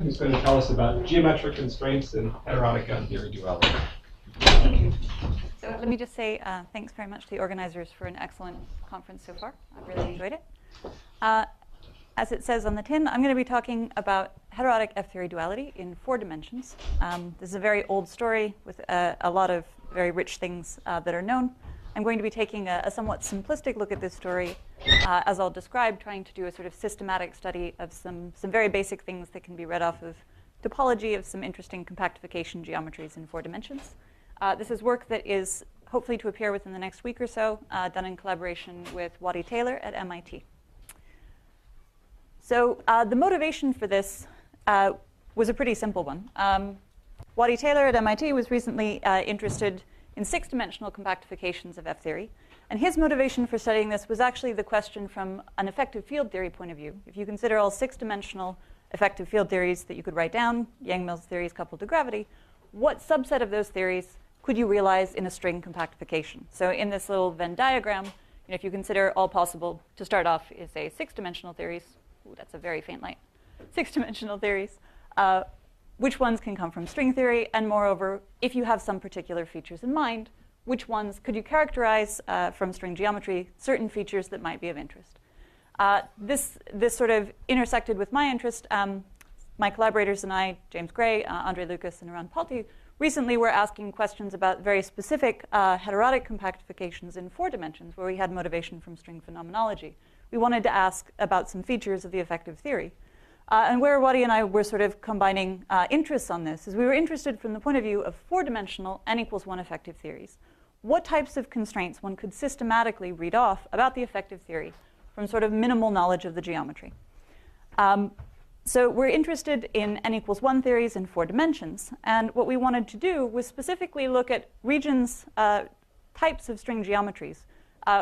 who's going to tell us about geometric constraints in heterotic gun-theory duality. Thank you. So let me just say thanks very much to the organizers for an excellent conference so far. I've really enjoyed it. As it says on the tin, I'm going to be talking about heterotic F-theory duality in 4 dimensions. This is a very old story with a lot of very rich things that are known. I'm going to be taking a somewhat simplistic look at this story, as I'll describe, trying to do a sort of systematic study of some very basic things that can be read off of topology of some interesting compactification geometries in 4 dimensions. This is work that is hopefully to appear within the next week or so, done in collaboration with Waddy Taylor at MIT. So the motivation for this was a pretty simple one. Waddy Taylor at MIT was recently interested in 6-dimensional compactifications of F-theory. And his motivation for studying this was actually the question from an effective field theory point of view. If you consider all 6-dimensional effective field theories that you could write down, Yang-Mills theories coupled to gravity, what subset of those theories could you realize in a string compactification? So in this little Venn diagram, if you consider all possible, to start off, is say 6-dimensional theories. Ooh, that's a very faint light. 6-dimensional theories. Which ones can come from string theory? And moreover, if you have some particular features in mind, which ones could you characterize from string geometry, certain features that might be of interest? This sort of intersected with my interest. My collaborators and I, James Gray, Andre Lucas, and Aran Palti, recently were asking questions about very specific heterotic compactifications in 4 dimensions, where we had motivation from string phenomenology. We wanted to ask about some features of the effective theory. And where Waddy and I were sort of combining interests on this is we were interested from the point of view of 4-dimensional n=1 effective theories. What types of constraints one could systematically read off about the effective theory from sort of minimal knowledge of the geometry. So we're interested in n=1 theories in 4 dimensions. And what we wanted to do was specifically look at regions, types of string geometries,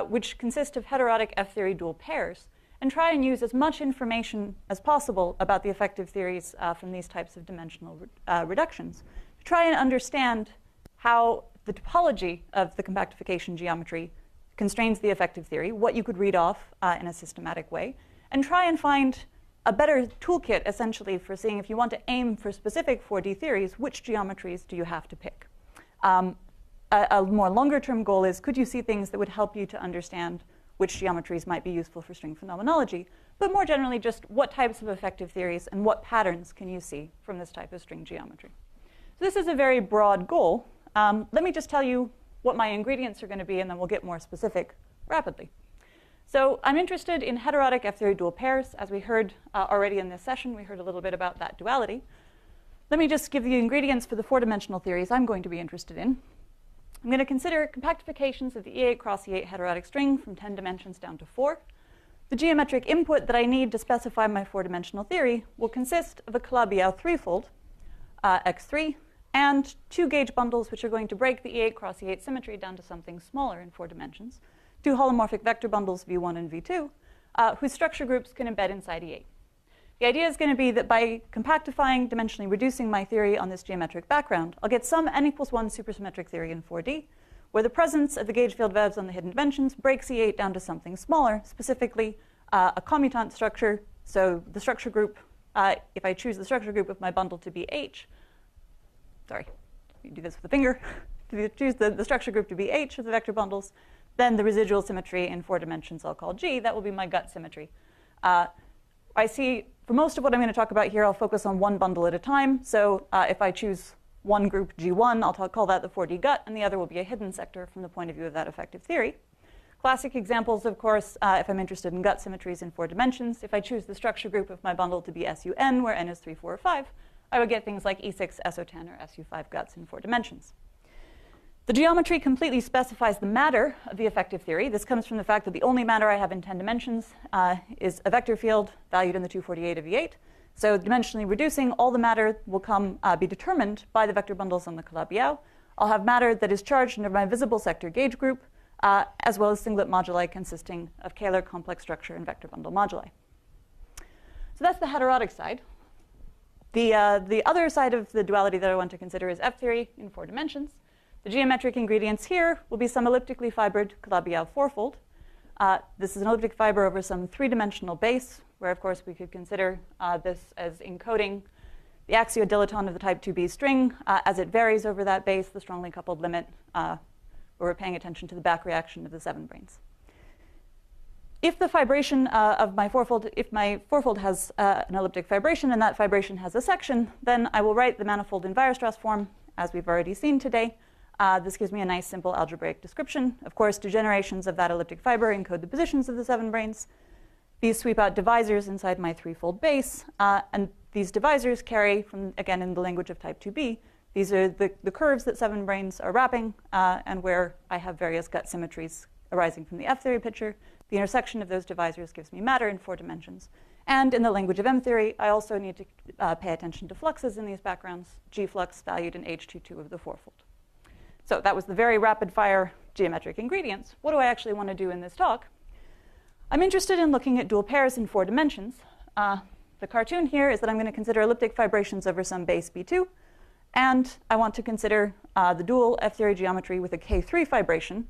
which consist of heterotic F-theory dual pairs, and try and use as much information as possible about the effective theories from these types of dimensional reductions to try and understand how the topology of the compactification geometry constrains the effective theory, what you could read off in a systematic way, and try and find a better toolkit, essentially, for seeing if you want to aim for specific 4D theories, which geometries do you have to pick? A more longer-term goal is, could you see things that would help you to understand which geometries might be useful for string phenomenology, but more generally, just what types of effective theories and what patterns can you see from this type of string geometry? So this is a very broad goal. Let me just tell you what my ingredients are going to be, and then we'll get more specific rapidly. So I'm interested in heterotic F-theory dual pairs. As we heard already in this session, we heard a little bit about that duality. Let me just give you the ingredients for the 4-dimensional theories I'm going to be interested in. I'm going to consider compactifications of the E8 cross E8 heterotic string from 10 dimensions down to 4. The geometric input that I need to specify my 4-dimensional theory will consist of a Calabi-Yau threefold, x3, and 2 gauge bundles, which are going to break the E8 cross E8 symmetry down to something smaller in 4 dimensions, 2 holomorphic vector bundles, v1 and v2, whose structure groups can embed inside E8. The idea is going to be that by compactifying, dimensionally reducing my theory on this geometric background, I'll get some n=1 supersymmetric theory in 4D, where the presence of the gauge field vevs on the hidden dimensions breaks E8 down to something smaller, specifically a commutant structure. So the structure group, if I choose the structure group of my bundle to be H, sorry, let me do this with the finger. To choose the structure group to be H of the vector bundles, then the residual symmetry in 4 dimensions I'll call G. That will be my gut symmetry. I see, for most of what I'm going to talk about here, I'll focus on one bundle at a time. So if I choose one group G1, I'll call that the 4D gut, and the other will be a hidden sector from the point of view of that effective theory. Classic examples, of course, if I'm interested in gut symmetries in 4 dimensions, if I choose the structure group of my bundle to be SUN, where n is 3, 4, or 5, I would get things like E6, SO10, or SU5 guts in 4 dimensions. The geometry completely specifies the matter of the effective theory. This comes from the fact that the only matter I have in 10 dimensions is a vector field valued in the 248 of E8. So dimensionally reducing, all the matter will be determined by the vector bundles on the Calabi-Yau. I'll have matter that is charged under my visible sector gauge group, as well as singlet moduli consisting of Kähler complex structure and vector bundle moduli. So that's the heterotic side. The other side of the duality that I want to consider is F-theory in 4 dimensions. The geometric ingredients here will be some elliptically fibered Calabi-Yau fourfold. This is an elliptic fiber over some 3-dimensional base, where, of course, we could consider this as encoding the axiodilaton of the type 2b string as it varies over that base, the strongly coupled limit, where we're paying attention to the back reaction of the 7 branes. If the fibration of my fourfold, if my fourfold has an elliptic fibration and that fibration has a section, then I will write the manifold in Weierstrass form, as we've already seen today. This gives me a nice simple algebraic description. Of course, degenerations of that elliptic fiber encode the positions of the 7 branes. These sweep out divisors inside my threefold base, and these divisors carry, from again in the language of type 2b, these are the curves that 7 branes are wrapping, and where I have various gut symmetries arising from the F-theory picture. The intersection of those divisors gives me matter in 4 dimensions. And in the language of M-theory, I also need to pay attention to fluxes in these backgrounds, G flux valued in H22 of the fourfold. So that was the very rapid-fire geometric ingredients. What do I actually want to do in this talk? I'm interested in looking at dual pairs in 4 dimensions. The cartoon here is that I'm going to consider elliptic fibrations over some base B2. And I want to consider the dual F-theory geometry with a K3 fibration.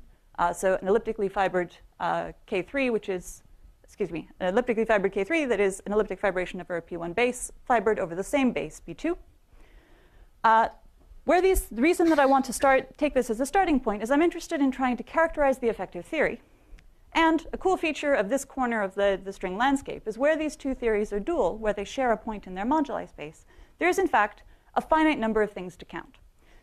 So an elliptically fibered K3, which is, an elliptically fibered K3 that is an elliptic fibration over a P1 base fibered over the same base, B2. The reason that I want to take this as a starting point is I'm interested in trying to characterize the effective theory. And a cool feature of this corner of the string landscape is where these 2 theories are dual, where they share a point in their moduli space, there is, in fact, a finite number of things to count.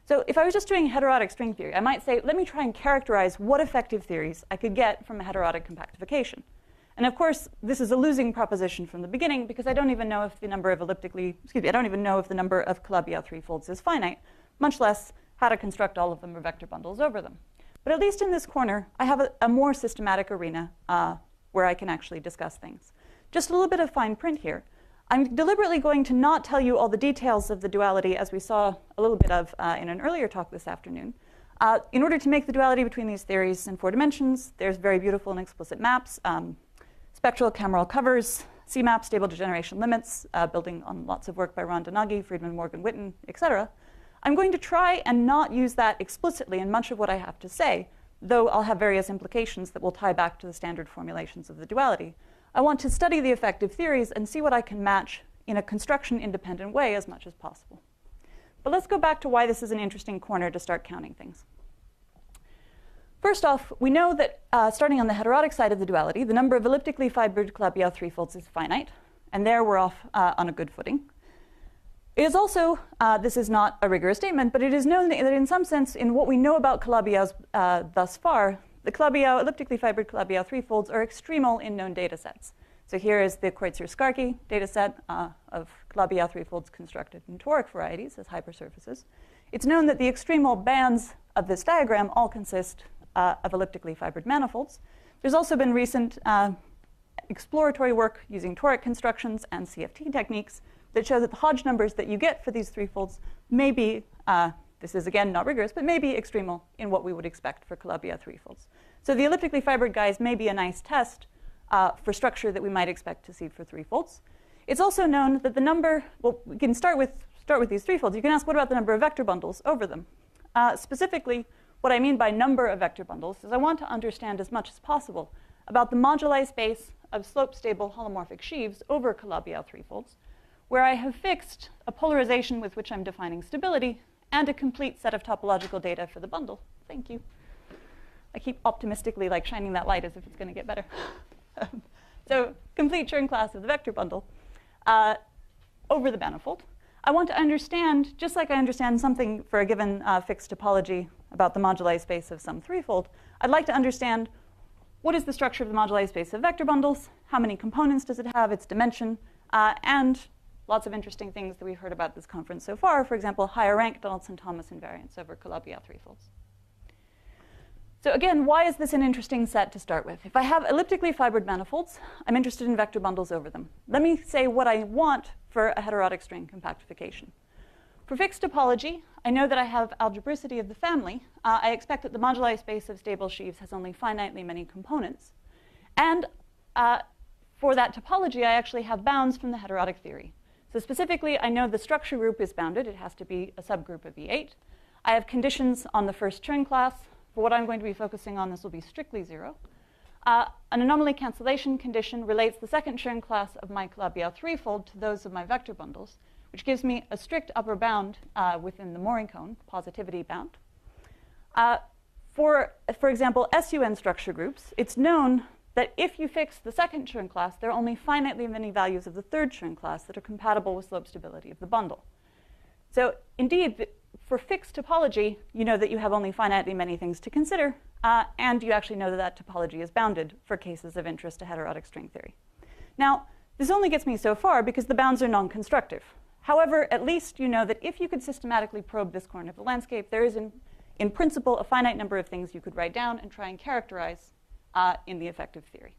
So if I was just doing heterotic string theory, I might say, let me try and characterize what effective theories I could get from a heterotic compactification. And of course, this is a losing proposition from the beginning, because I don't even know if the number of I don't even know if the number of Calabi-Yau threefolds is finite, much less how to construct all of them or vector bundles over them. But at least in this corner, I have a more systematic arena where I can actually discuss things. Just a little bit of fine print here. I'm deliberately going to not tell you all the details of the duality, as we saw a little bit of in an earlier talk this afternoon. In order to make the duality between these theories in 4 dimensions, there's very beautiful and explicit maps, spectral cameral covers, C-map, stable degeneration limits, building on lots of work by Ron Donaghy, Friedman, Morgan, Witten, etc. I'm going to try and not use that explicitly in much of what I have to say, though I'll have various implications that will tie back to the standard formulations of the duality. I want to study the effective theories and see what I can match in a construction-independent way as much as possible. But let's go back to why this is an interesting corner to start counting things. First off, we know that starting on the heterotic side of the duality, the number of elliptically fibered Calabi-Yau threefolds is finite, and there we're off on a good footing. It is also, this is not a rigorous statement, but it is known that in some sense, in what we know about Calabi-Yaus thus far, the Calabi-Yau, elliptically fibered Calabi-Yau threefolds are extremal in known data sets. So here is the Kreutzer-Skarke data set of Calabi-Yau threefolds constructed in toric varieties as hypersurfaces. It's known that the extremal bands of this diagram all consist of elliptically fibered manifolds. There's also been recent exploratory work using toric constructions and CFT techniques that show that the Hodge numbers that you get for these threefolds may be, this is again not rigorous, but may be extremal in what we would expect for Calabi-Yau threefolds. So the elliptically fibered guys may be a nice test for structure that we might expect to see for threefolds. It's also known that the number, well, we can start with these threefolds. You can ask, what about the number of vector bundles over them? Specifically, what I mean by number of vector bundles is I want to understand as much as possible about the moduli space of slope-stable holomorphic sheaves over Calabi-Yau threefolds, where I have fixed a polarization with which I'm defining stability and a complete set of topological data for the bundle. Thank you. I keep optimistically shining that light as if it's going to get better. So complete Chern class of the vector bundle over the manifold. I want to understand, just like I understand something for a given fixed topology about the moduli space of some threefold, I'd like to understand what is the structure of the moduli space of vector bundles, how many components does it have, its dimension, and lots of interesting things that we've heard about this conference so far. For example, higher rank Donaldson-Thomas invariance over Calabi-Yau threefolds. So again, why is this an interesting set to start with? If I have elliptically fibered manifolds, I'm interested in vector bundles over them. Let me say what I want for a heterotic string compactification. For fixed topology, I know that I have algebricity of the family. I expect that the moduli space of stable sheaves has only finitely many components. And for that topology, I actually have bounds from the heterotic theory. So specifically, I know the structure group is bounded. It has to be a subgroup of E8. I have conditions on the first Chern class. For what I'm going to be focusing on, this will be strictly 0. An anomaly cancellation condition relates the second Chern class of my Calabi-Yau threefold to those of my vector bundles, which gives me a strict upper bound within the Moring cone, positivity bound. For example, SUN structure groups, it's known that if you fix the second Chern class, there are only finitely many values of the third Chern class that are compatible with slope stability of the bundle. So indeed, for fixed topology, you know that you have only finitely many things to consider, and you actually know that that topology is bounded for cases of interest to heterotic string theory. Now, this only gets me so far because the bounds are non-constructive. However, at least you know that if you could systematically probe this corner of the landscape, there is in principle a finite number of things you could write down and try and characterize in the effective theory.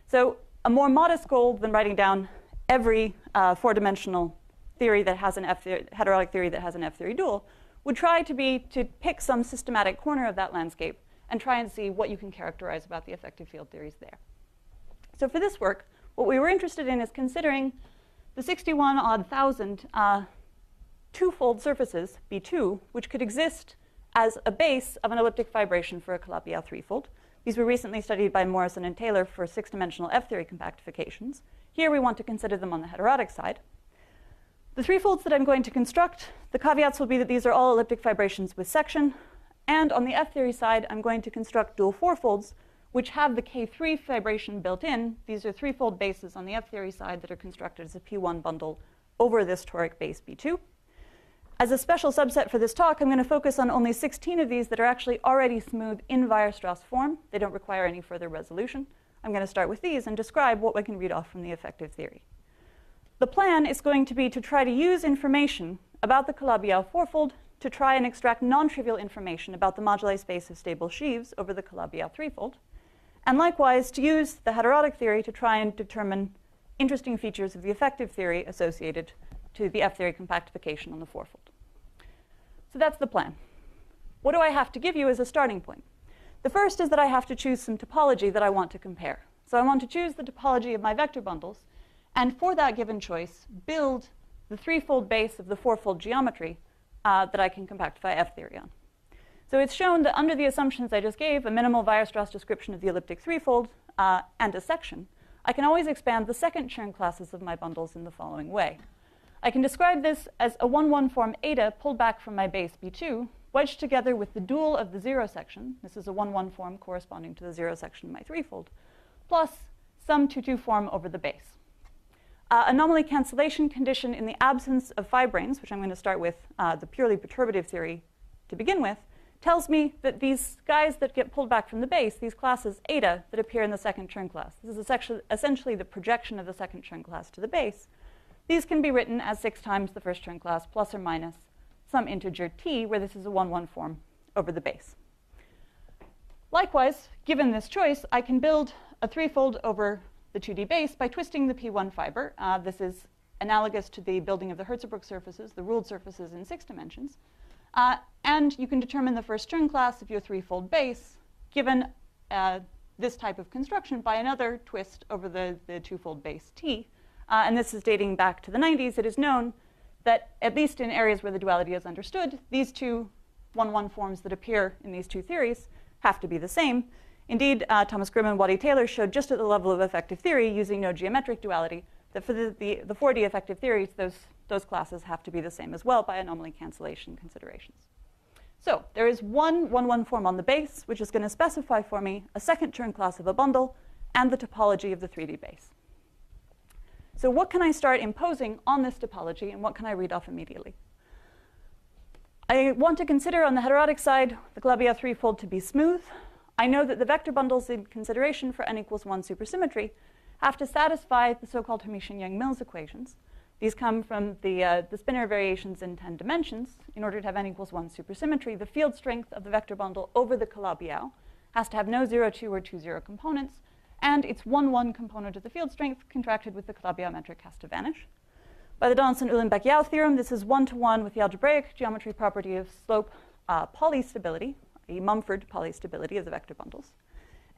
So a more modest goal than writing down every four-dimensional theory that has an heterotic theory that has an F-theory dual would try to be to pick some systematic corner of that landscape and try and see what you can characterize about the effective field theories there. So for this work, what we were interested in is considering the 61-odd thousand two-fold surfaces, B2, which could exist as a base of an elliptic fibration for a Calabi-Yau threefold. These were recently studied by Morrison and Taylor for six-dimensional F-theory compactifications. Here we want to consider them on the heterotic side. The threefolds that I'm going to construct, the caveats will be that these are all elliptic fibrations with section. And on the F-theory side, I'm going to construct dual fourfolds, which have the K3 fibration built in. These are threefold bases on the F-theory side that are constructed as a P1 bundle over this toric base B2. As a special subset for this talk, I'm going to focus on only 16 of these that are actually already smooth in Weierstrass form. They don't require any further resolution. I'm going to start with these and describe what we can read off from the effective theory. The plan is going to be to try to use information about the Calabi-Yau fourfold to try and extract non-trivial information about the moduli space of stable sheaves over the Calabi-Yau threefold, and likewise to use the heterotic theory to try and determine interesting features of the effective theory associated to the F-theory compactification on the fourfold. So that's the plan. What do I have to give you as a starting point? The first is that I have to choose some topology that I want to compare. So I want to choose the topology of my vector bundles, and for that given choice, build the threefold base of the fourfold geometry that I can compactify F-theory on. So it's shown that under the assumptions I just gave, a minimal Weierstrass description of the elliptic threefold and a section, I can always expand the second Chern classes of my bundles in the following way. I can describe this as a 1-1 form eta pulled back from my base B2, wedged together with the dual of the zero section. This is a 1-1 form corresponding to the zero section of my threefold, plus some 2-2 form over the base. Anomaly cancellation condition in the absence of fibranes, which I'm going to start with the purely perturbative theory to begin with, tells me that these guys that get pulled back from the base, these classes eta that appear in the second Chern class, this is essentially the projection of the second Chern class to the base. These can be written as 6 times the first Chern class plus or minus some integer t, where this is a 1-1 form over the base. Likewise, given this choice, I can build a threefold over the 2D base by twisting the P1 fiber. This is analogous to the building of the Hertzebruch surfaces, the ruled surfaces in 6 dimensions. And you can determine the first Chern class of your threefold base given this type of construction by another twist over the twofold base T. And this is dating back to the 90s. It is known that, at least in areas where the duality is understood, these two 1-1 forms that appear in these two theories have to be the same. Indeed, Thomas Grimm and Waddy Taylor showed just at the level of effective theory, using no geometric duality, that for the 4D effective theories, those classes have to be the same as well by anomaly cancellation considerations. So there is one 1-1 form on the base, which is going to specify for me a second Chern class of a bundle and the topology of the 3D base. So what can I start imposing on this topology, and what can I read off immediately? I want to consider on the heterotic side the Calabi-Yau threefold to be smooth. I know that the vector bundles in consideration for n = 1 supersymmetry have to satisfy the so-called Hermitian-Yang-Mills equations. These come from the spinor variations in 10 dimensions. In order to have n = 1 supersymmetry, the field strength of the vector bundle over the Calabi-Yau has to have no 0,2 or 2,0 components, and its 1-1 component of the field strength contracted with the Calabi-Yau metric has to vanish. By the Donaldson-Uhlenbeck-Yau theorem, this is 1-to-1 with the algebraic geometry property of slope polystability, a Mumford polystability of the vector bundles.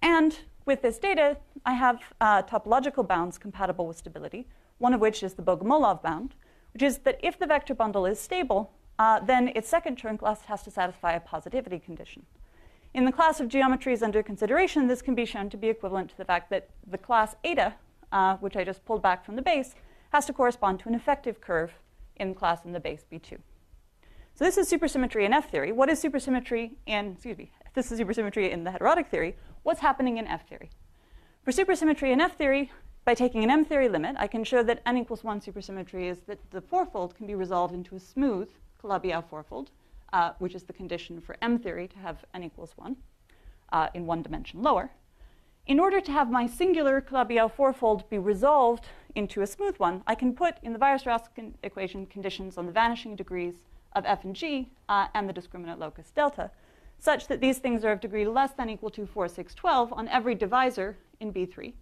And with this data, I have topological bounds compatible with stability, one of which is the Bogomolov bound, which is that if the vector bundle is stable, then its second Chern class has to satisfy a positivity condition. In the class of geometries under consideration, this can be shown to be equivalent to the fact that the class eta, which I just pulled back from the base, has to correspond to an effective curve in class in the base B2. So this is supersymmetry in F theory. What is supersymmetry in, this is supersymmetry in the heterotic theory. What's happening in F theory? For supersymmetry in F theory, by taking an M theory limit, I can show that n equals 1 supersymmetry is that the fourfold can be resolved into a smooth Calabi-Yau fourfold, which is the condition for M theory to have n equals 1 in one dimension lower. In order to have my singular Calabi-Yau fourfold be resolved into a smooth one, I can put in the Weierstrass equation conditions on the vanishing degrees of f and g and the discriminant locus delta, such that these things are of degree less than equal to 4, 6, 12 on every divisor in B3.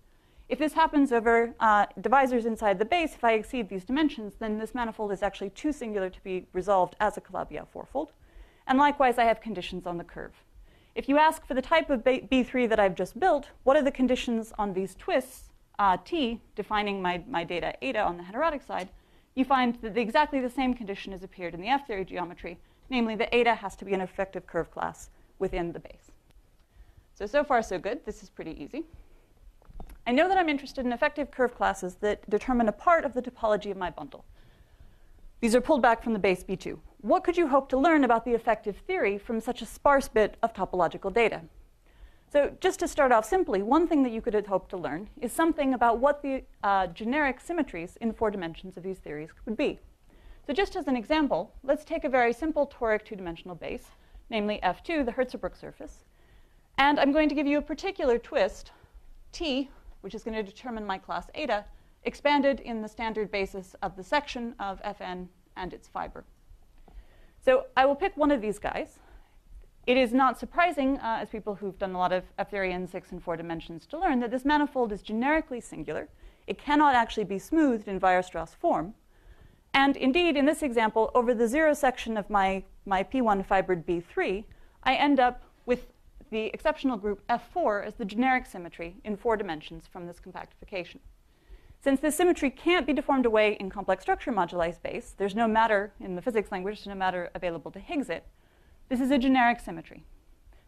If this happens over divisors inside the base, if I exceed these dimensions, then this manifold is actually too singular to be resolved as a Calabi-Yau fourfold. And likewise, I have conditions on the curve. If you ask for the type of B3 that I've just built, what are the conditions on these twists, T, defining my data eta on the heterotic side, you find that exactly the same condition has appeared in the F theory geometry, namely that eta has to be an effective curve class within the base. So far so good. This is pretty easy. I know that I'm interested in effective curve classes that determine a part of the topology of my bundle. These are pulled back from the base B2. What could you hope to learn about the effective theory from such a sparse bit of topological data? So just to start off simply, one thing that you could hope to learn is something about what the generic symmetries in 4 dimensions of these theories would be. So just as an example, let's take a very simple toric 2-dimensional base, namely F2, the Hertz-Brook surface. And I'm going to give you a particular twist, T, which is going to determine my class eta, expanded in the standard basis of the section of Fn and its fiber. So I will pick one of these guys. It is not surprising, as people who've done a lot of F theory in 6 and 4 dimensions, to learn that this manifold is generically singular. It cannot actually be smoothed in Weierstrass form. And indeed, in this example, over the 0 section of my P1 fibered B3, I end up with the exceptional group F4 as the generic symmetry in 4 dimensions from this compactification. Since this symmetry can't be deformed away in complex structure moduli space, there's no matter in the physics language, there's no matter available to Higgs it, this is a generic symmetry.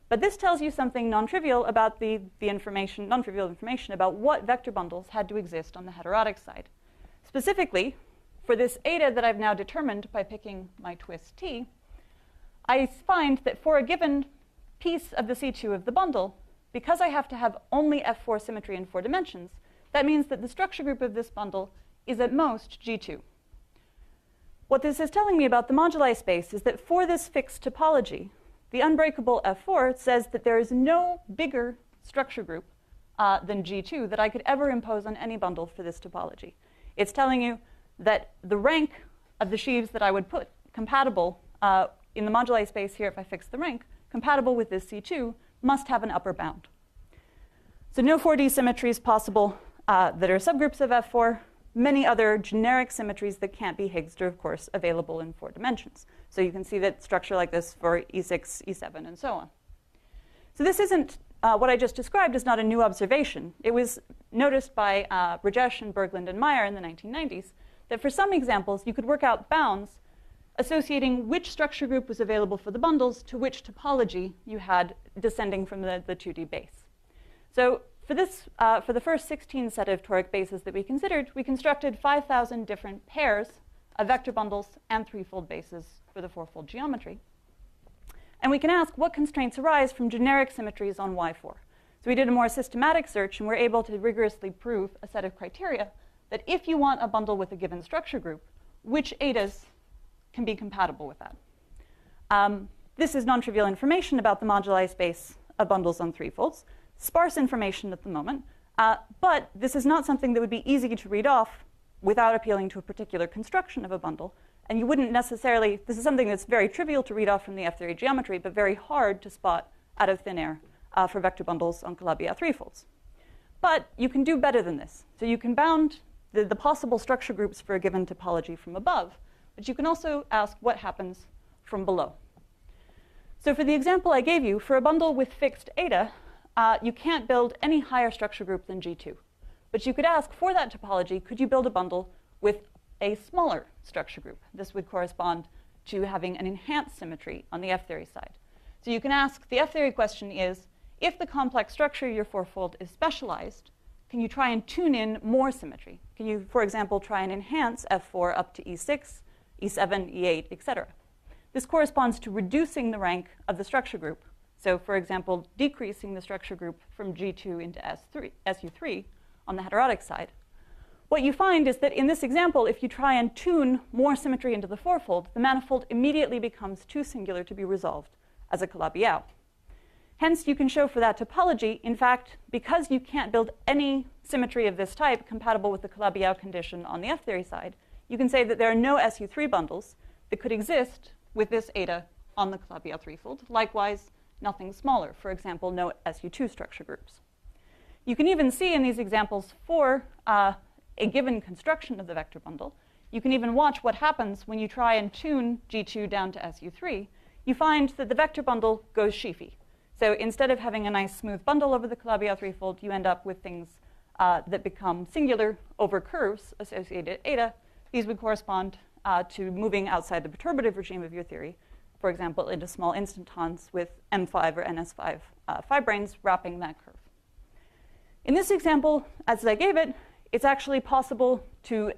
But this tells you something non-trivial about non-trivial information about what vector bundles had to exist on the heterotic side. Specifically, for this eta that I've now determined by picking my twist T, I find that for a given piece of the C2 of the bundle, because I have to have only F4 symmetry in 4 dimensions, that means that the structure group of this bundle is at most G2. What this is telling me about the moduli space is that for this fixed topology, the unbreakable F4 says that there is no bigger structure group than G2 that I could ever impose on any bundle for this topology. It's telling you that the rank of the sheaves that I would put compatible in the moduli space here, if I fix the rank, compatible with this C2, must have an upper bound. So no 4D symmetries possible that are subgroups of F4. Many other generic symmetries that can't be Higgsed are, of course, available in 4 dimensions. So you can see that structure like this for E6, E7, and so on. So this isn't, what I just described is not a new observation. It was noticed by Rajesh and Berglund and Meyer in the 1990s that for some examples, you could work out bounds associating which structure group was available for the bundles to which topology you had descending from the 2D base. So for the first 16 set of toric bases that we considered, we constructed 5,000 different pairs of vector bundles and 3-fold bases for the 4-fold geometry. And we can ask what constraints arise from generic symmetries on Y4. So we did a more systematic search, and we're able to rigorously prove a set of criteria that if you want a bundle with a given structure group, which etas can be compatible with that. This is non-trivial information about the moduli space of bundles on 3-folds. Sparse information at the moment, but this is not something that would be easy to read off without appealing to a particular construction of a bundle. And you wouldn't necessarily, this is something that's very trivial to read off from the F-theory geometry, but very hard to spot out of thin air for vector bundles on Calabi-Yau 3-folds. But you can do better than this. So you can bound the possible structure groups for a given topology from above, but you can also ask what happens from below. So for the example I gave you, for a bundle with fixed eta, you can't build any higher structure group than G2. But you could ask, for that topology, could you build a bundle with a smaller structure group? This would correspond to having an enhanced symmetry on the F-theory side. So you can ask, the F-theory question is, if the complex structure of your 4-fold is specialized, can you try and tune in more symmetry? Can you, for example, try and enhance F4 up to E6, E7, E8, etc. This corresponds to reducing the rank of the structure group. So, for example, decreasing the structure group from G2 into SU3 on the heterotic side. What you find is that in this example, if you try and tune more symmetry into the fourfold, the manifold immediately becomes too singular to be resolved as a Calabi-Yau. Hence, you can show for that topology, in fact, because you can't build any symmetry of this type compatible with the Calabi-Yau condition on the F-theory side, you can say that there are no SU3 bundles that could exist with this eta on the Calabi-Yau threefold. Likewise, nothing smaller, for example, no SU2 structure groups. You can even see in these examples for a given construction of the vector bundle, you can even watch what happens when you try and tune G2 down to SU3. You find that the vector bundle goes sheafy. So instead of having a nice smooth bundle over the Calabi-Yau threefold, you end up with things that become singular over curves associated at eta. These would correspond to moving outside the perturbative regime of your theory, for example, into small instantons with M5 or NS5 fibranes wrapping that curve. In this example, as I gave it, it's actually possible to,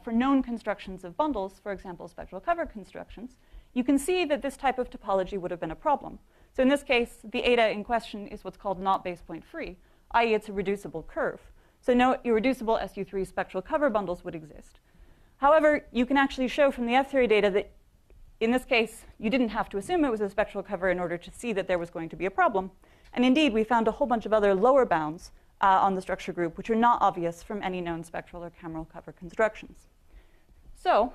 for known constructions of bundles, for example, spectral cover constructions, you can see that this type of topology would have been a problem. So in this case, the eta in question is what's called not base point free, i.e. it's a reducible curve. So no irreducible SU3 spectral cover bundles would exist. However, you can actually show from the F-theory data that in this case, you didn't have to assume it was a spectral cover in order to see that there was going to be a problem. And indeed, we found a whole bunch of other lower bounds on the structure group, which are not obvious from any known spectral or cameral cover constructions. So,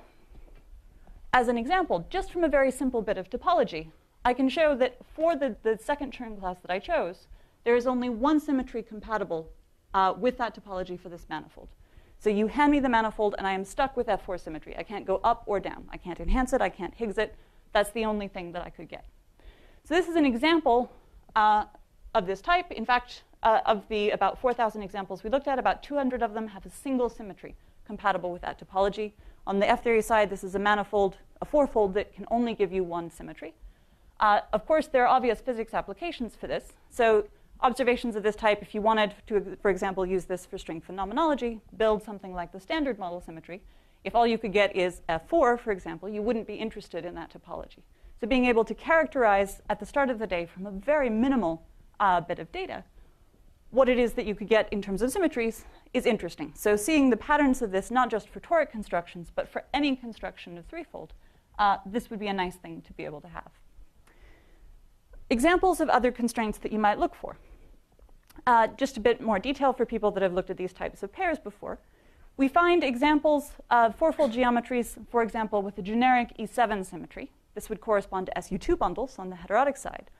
as an example, just from a very simple bit of topology, I can show that for the second Chern class that I chose, there is only one symmetry compatible with that topology for this manifold. So you hand me the manifold, and I am stuck with F4 symmetry. I can't go up or down. I can't enhance it. I can't Higgs it. That's the only thing that I could get. So this is an example of this type. In fact, of the about 4,000 examples we looked at, about 200 of them have a single symmetry compatible with that topology. On the F-theory side, this is a manifold, a fourfold that can only give you one symmetry. Of course, there are obvious physics applications for this. So observations of this type, if you wanted to, for example, use this for string phenomenology, build something like the standard model symmetry, if all you could get is F4, for example, you wouldn't be interested in that topology. So being able to characterize at the start of the day from a very minimal bit of data what it is that you could get in terms of symmetries is interesting. So seeing the patterns of this, not just for toric constructions, but for any construction of threefold, this would be a nice thing to be able to have. Examples of other constraints that you might look for. Just a bit more detail for people that have looked at these types of pairs before. We find examples of fourfold geometries, for example, with a generic E7 symmetry. This would correspond to SU2 bundles on the heterotic side,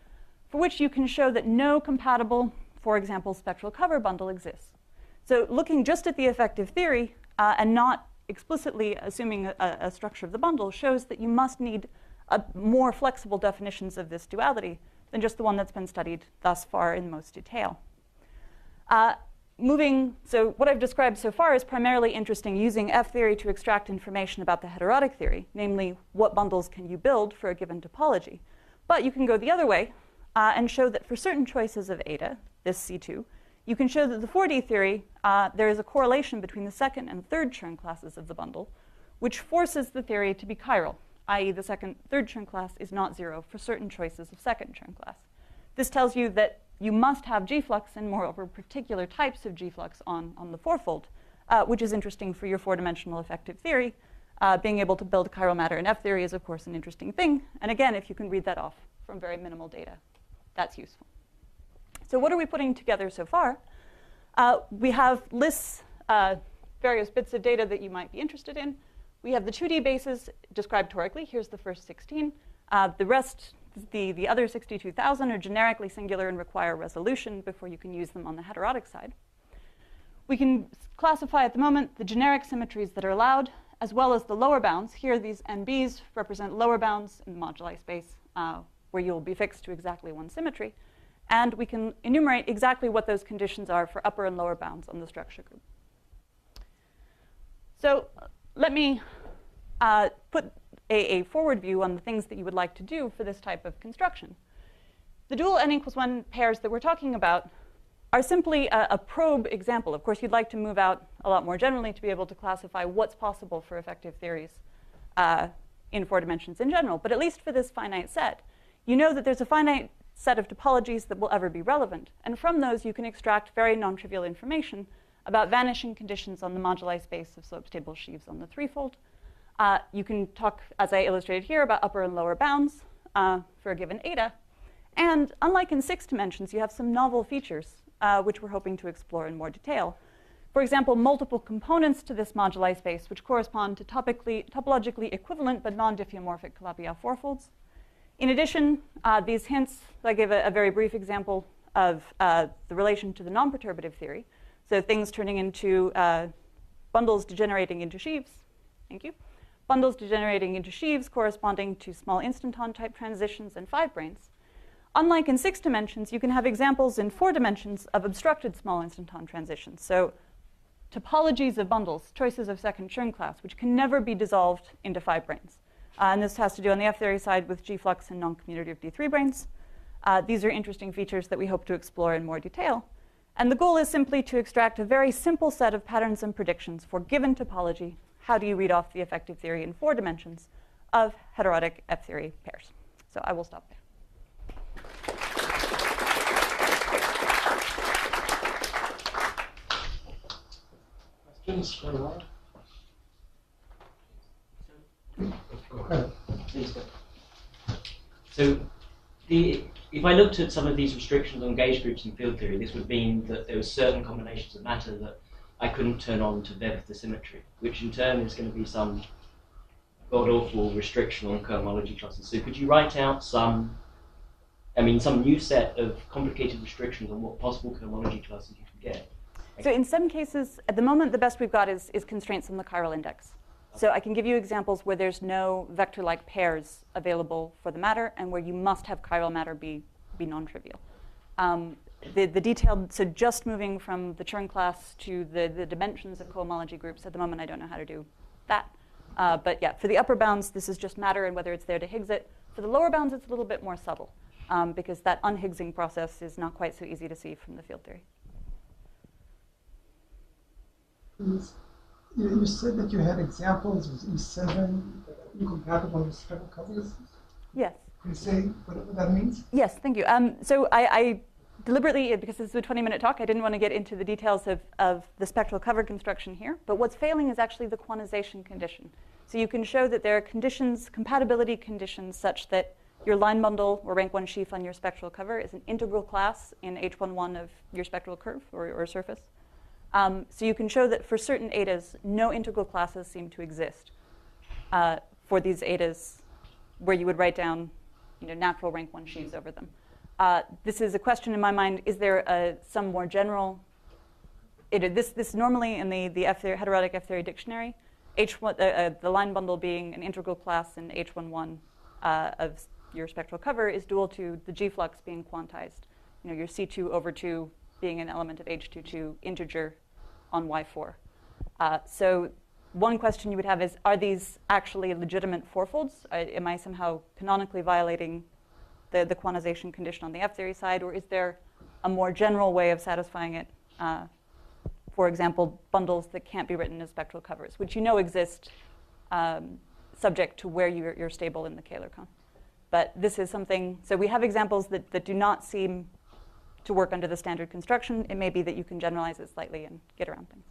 for which you can show that no compatible, for example, spectral cover bundle exists. So looking just at the effective theory and not explicitly assuming a structure of the bundle shows that you must need more flexible definitions of this duality than just the one that's been studied thus far in most detail. So what I've described so far is primarily interesting using F-theory to extract information about the heterotic theory, namely what bundles can you build for a given topology. But you can go the other way and show that for certain choices of eta, this C2, you can show that the 4D theory, there is a correlation between the second and third Chern classes of the bundle, which forces the theory to be chiral, i.e. the third Chern class is not zero for certain choices of second Chern class. This tells you that you must have G-flux and moreover particular types of G-flux on the fourfold, which is interesting for your four-dimensional effective theory. Being able to build chiral matter in F-theory is, of course, an interesting thing. And again, if you can read that off from very minimal data, that's useful. So what are we putting together so far? We have lists, various bits of data that you might be interested in. We have the 2D bases described torically. Here's the first 16. The rest, the other 62,000 are generically singular and require resolution before you can use them on the heterotic side. We can classify at the moment the generic symmetries that are allowed, as well as the lower bounds. Here, these NBs represent lower bounds in the moduli space where you'll be fixed to exactly one symmetry. And we can enumerate exactly what those conditions are for upper and lower bounds on the structure group. So let me put a forward view on the things that you would like to do for this type of construction. The dual n=1 pairs that we're talking about are simply a probe example. Of course, you'd like to move out a lot more generally to be able to classify what's possible for effective theories in 4 dimensions in general, but at least for this finite set, you know that there's a finite set of topologies that will ever be relevant. And from those, you can extract very non-trivial information about vanishing conditions on the moduli space of slope-stable sheaves on the threefold. You can talk, as I illustrated here, about upper and lower bounds for a given eta. And unlike in 6 dimensions, you have some novel features, which we're hoping to explore in more detail. For example, multiple components to this moduli space, which correspond to topologically equivalent but non-diffeomorphic Calabi-Yau fourfolds. In addition, these hints, I gave a very brief example of the relation to the non-perturbative theory. So things turning into bundles degenerating into sheaves. Thank you. Bundles degenerating into sheaves corresponding to small instanton type transitions and 5 branes. Unlike in 6 dimensions, you can have examples in 4 dimensions of obstructed small instanton transitions. So topologies of bundles, choices of second Chern class, which can never be dissolved into 5 branes. And this has to do on the F-theory side with G-flux and non-commutative D3 branes. These are interesting features that we hope to explore in more detail. And the goal is simply to extract a very simple set of patterns and predictions for given topology. How do you read off the effective theory in 4 dimensions of heterotic F-theory pairs? So I will stop there. Questions for Lara? So if I looked at some of these restrictions on gauge groups in field theory, this would mean that there were certain combinations of matter that I couldn't turn on to Vev the symmetry, which in turn is going to be some god-awful restriction on cohomology classes. So could you write out some new set of complicated restrictions on what possible cohomology classes you can get? So in some cases, at the moment, the best we've got is constraints on the chiral index. So I can give you examples where there's no vector-like pairs available for the matter and where you must have chiral matter be non-trivial. The detailed, so just moving from the Chern class to the dimensions of cohomology groups, at the moment I don't know how to do that. But yeah, for the upper bounds, this is just matter and whether it's there to Higgs it. For the lower bounds, it's a little bit more subtle because that unhiggsing process is not quite so easy to see from the field theory. You said that you had examples with E7 that are incompatible with spectral covers. Yes. Can you say what that means? Yes, thank you. So I deliberately, because this is a 20-minute talk, I didn't want to get into the details of the spectral cover construction here. But what's failing is actually the quantization condition. So you can show that there are conditions, compatibility conditions, such that your line bundle or rank 1 sheaf on your spectral cover is an integral class in H11 of your spectral curve or surface. So you can show that for certain etas, no integral classes seem to exist for these etas where you would write down natural rank 1 sheaves over them. This is a question in my mind, is there some more general eta? This normally in the F-theory, heterotic F-theory dictionary, the line bundle being an integral class in H11 of your spectral cover is dual to the G-flux being quantized. Your C2 over 2 being an element of H22 integer on Y4. So one question you would have is, are these actually legitimate fourfolds? Am I somehow canonically violating the quantization condition on the F-theory side, or is there a more general way of satisfying it? For example, bundles that can't be written as spectral covers, which exist subject to where you're stable in the Kähler-Kohn. But this is something, so we have examples that do not seem to work under the standard construction. It may be that you can generalize it slightly and get around things.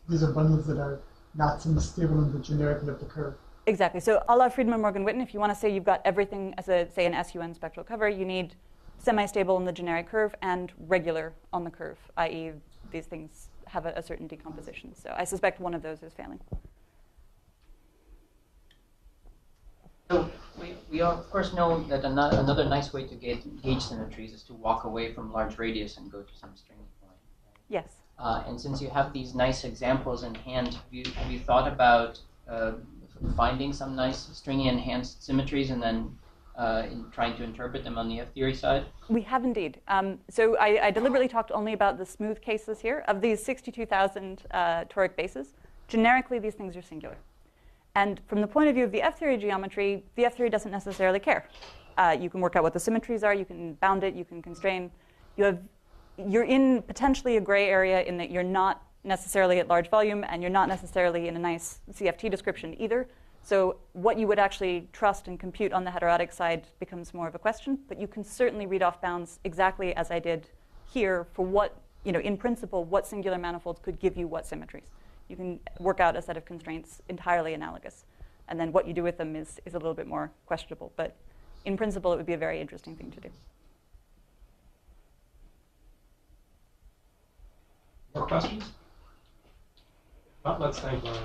These are bundles that are not semi-stable in the generic elliptic curve. Exactly. So a la Friedman-Morgan-Witten, if you want to say you've got everything as say an SUN spectral cover, you need semi-stable in the generic curve and regular on the curve, i.e. these things have a certain decomposition. So I suspect one of those is failing. So we of course know that another nice way to get gauge symmetries is to walk away from large radius and go to some stringy point. Right? Yes. And since you have these nice examples in hand, have you thought about finding some nice stringy enhanced symmetries and then in trying to interpret them on the F-theory side? We have indeed. So I deliberately talked only about the smooth cases here. Of these 62,000 toric bases, generically these things are singular. And from the point of view of the F-theory geometry, the F-theory doesn't necessarily care. You can work out what the symmetries are, you can bound it, you can constrain. You're in potentially a gray area in that you're not necessarily at large volume and you're not necessarily in a nice CFT description either. So what you would actually trust and compute on the heterotic side becomes more of a question, but you can certainly read off bounds exactly as I did here for what, in principle, what singular manifolds could give you what symmetries. You can work out a set of constraints entirely analogous. And then what you do with them is a little bit more questionable. But in principle, it would be a very interesting thing to do. More questions? Well, let's thank Lara.